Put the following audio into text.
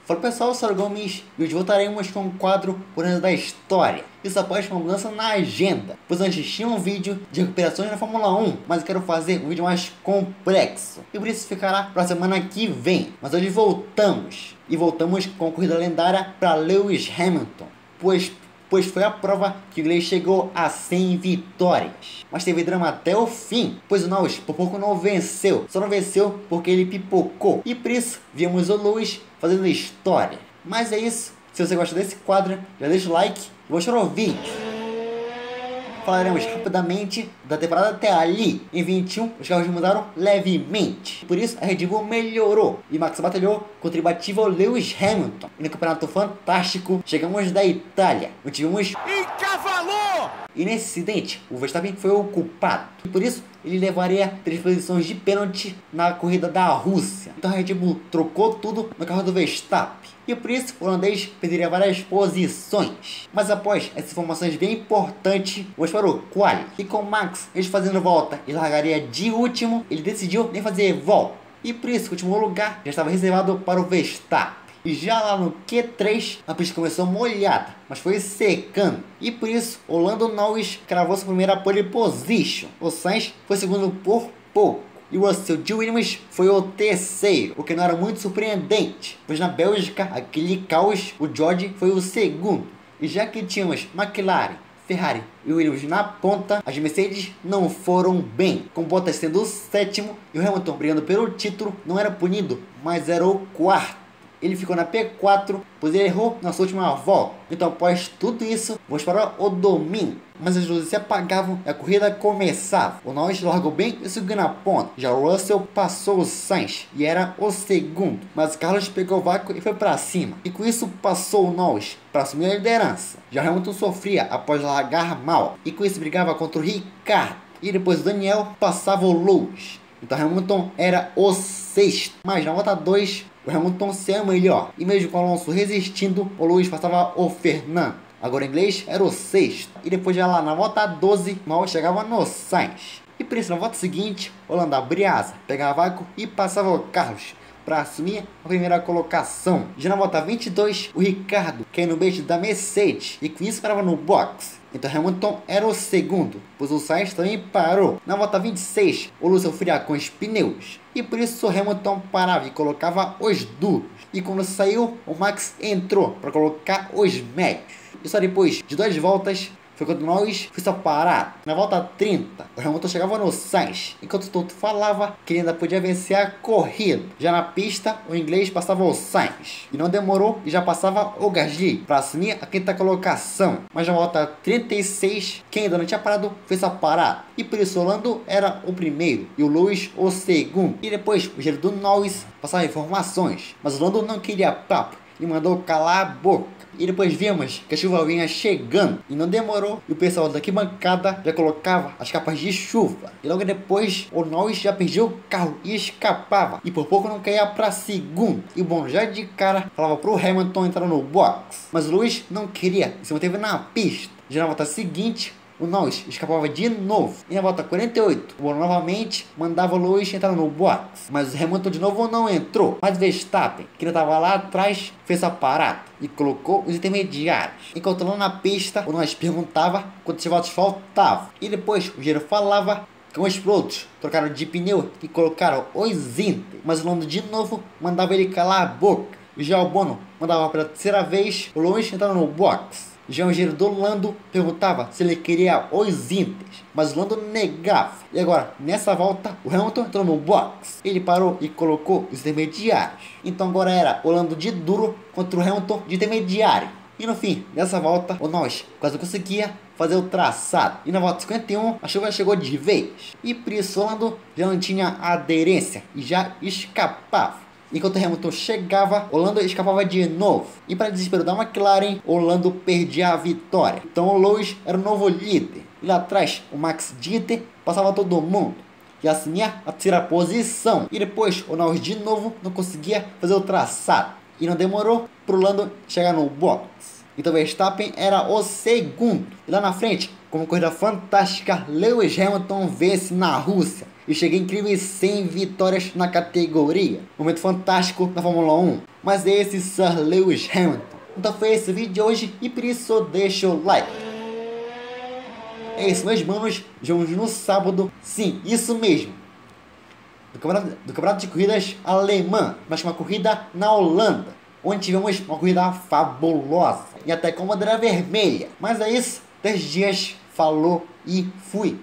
Fala pessoal, eu sou o Gomes e hoje voltaremos com um quadro por dentro da história. Isso após uma mudança na agenda, pois antes tinha um vídeo de recuperações na Fórmula 1, mas eu quero fazer um vídeo mais complexo e por isso ficará para a semana que vem. Mas hoje voltamos com a corrida lendária para Lewis Hamilton, pois foi a prova que o inglês chegou a 100 vitórias. Mas teve drama até o fim, pois o Norris por pouco não venceu. Só não venceu porque ele pipocou. E por isso, vimos o Lewis fazendo história. Mas é isso. Se você gosta desse quadro, já deixa o like e mostra o vídeo. Falaremos rapidamente da temporada até ali. Em 21, os carros mudaram levemente. Por isso, a Red Bull melhorou. E Max batalhou contra o imbatível Lewis Hamilton. E no campeonato fantástico, chegamos da Itália, onde tivemos encavalou! E nesse acidente, o Verstappen foi o culpado. E por isso, ele levaria 3 posições de pênalti na corrida da Rússia. Então a Red Bull trocou tudo no carro do Verstappen. E por isso o holandês perderia várias posições. Mas após essas informações bem importantes, vamos para o quali. E com Max, eles fazendo volta e largaria de último, ele decidiu nem fazer volta. E por isso o último lugar já estava reservado para o Verstappen. E já lá no Q3, a pista começou molhada, mas foi secando. E por isso, o Lando Norris cravou sua primeira pole position. O Sainz foi segundo por pouco. E o Russell de Williams foi o terceiro, o que não era muito surpreendente, pois na Bélgica, aquele caos, o George foi o segundo. E já que tínhamos McLaren, Ferrari e Williams na ponta, as Mercedes não foram bem, com Bottas sendo o sétimo e o Hamilton brigando pelo título não era punido, mas era o quarto. Ele ficou na P4, pois ele errou na sua última volta. Então após tudo isso, vamos para o domingo. Mas as luzes se apagavam e a corrida começava. O Norris largou bem e seguiu na ponta. Já o Russell passou o Sainz e era o segundo. Mas o Carlos pegou o vácuo e foi para cima. E com isso passou o Norris para assumir a liderança. Já Hamilton sofria após largar mal. E com isso brigava contra o Ricardo. E depois o Daniel passava o Lewis. Então Hamilton era o sexto. Mas na volta 2, o Hamilton se é melhor. E mesmo com o Alonso resistindo, o Lewis passava o Fernando. Agora o inglês era o sexto. E depois já lá na volta 12, o Norris chegava no Sainz. E por isso na volta seguinte, o Lando abria asa, pegava vácuo e passava o Carlos para assumir a primeira colocação. Já na volta 22, o Ricardo caiu no beijo da Mercedes e com isso parava no box. Então Hamilton era o segundo, pois o Sainz também parou. Na volta 26, o Lewis sofria com os pneus e por isso o Hamilton parava e colocava os duros. E quando saiu, o Max entrou para colocar os médios. E só depois de 2 voltas foi quando Norris foi só parar. Na volta 30, o Hamilton chegava no Sainz, enquanto todo falava que ele ainda podia vencer a corrida. Já na pista, o inglês passava o Sainz. E não demorou e já passava o Gasly para assumir a 5ª colocação. Mas na volta 36, quem ainda não tinha parado foi só parar. E por isso o Lando era o primeiro e o Lewis o segundo. E depois o giro do Norris passava informações. Mas o Lando não queria papo e mandou calar a boca. E depois vimos que a chuva vinha chegando e não demorou e o pessoal daqui bancada já colocava as capas de chuva. E logo depois o Norris já perdia o carro e escapava e por pouco não caía para segundo. E o bom já de cara falava pro Hamilton entrar no box, mas o Lewis não queria e se manteve na pista. Já na volta seguinte, o Norris escapava de novo. E na volta 48, o Bom novamente mandava o Lewis entrar no box. Mas o Hamilton de novo não entrou. Mas Verstappen, que ainda estava lá atrás, fez a parada e colocou os intermediários. Enquanto lá na pista, o Norris perguntava quantos voltas faltavam. E depois o engenheiro falava com os pilotos trocaram de pneu e colocaram os Inter. Mas o Lando de novo mandava ele calar a boca. E já o Bono mandava pela terceira vez o Lewis entrar no box. Já o engenheiro do Lando perguntava se ele queria os Inters, mas o Lando negava. E agora, nessa volta, o Hamilton entrou no box. Ele parou e colocou os intermediários. Então agora era o Lando de duro contra o Hamilton de intermediário. E no fim dessa volta, o Norris quase conseguia fazer o traçado. E na volta 51, a chuva chegou de vez. E por isso o Lando já não tinha aderência e já escapava. Enquanto o Hamilton chegava, o Lando escapava de novo. E para desespero da McLaren, o Lando perdia a vitória. Então o Lewis era o novo líder. E lá atrás, o Max Dieter passava todo mundo e assumia a terceira posição. E depois, o Norris de novo não conseguia fazer o traçado. E não demorou para o Lando chegar no box. Então Verstappen era o segundo. E lá na frente, com uma corrida fantástica, Lewis Hamilton vence na Rússia. e cheguei a incríveis 100 vitórias na categoria. Momento fantástico na Fórmula 1. Mas é esse Sir Lewis Hamilton. Então foi esse vídeo de hoje e por isso deixa o like. É isso, meus manos, vamos no sábado, sim, isso mesmo, do campeonato de corridas alemã, mas uma corrida na Holanda, onde tivemos uma corrida fabulosa e até com bandeira vermelha. Mas é isso, 10 dias, falou e fui.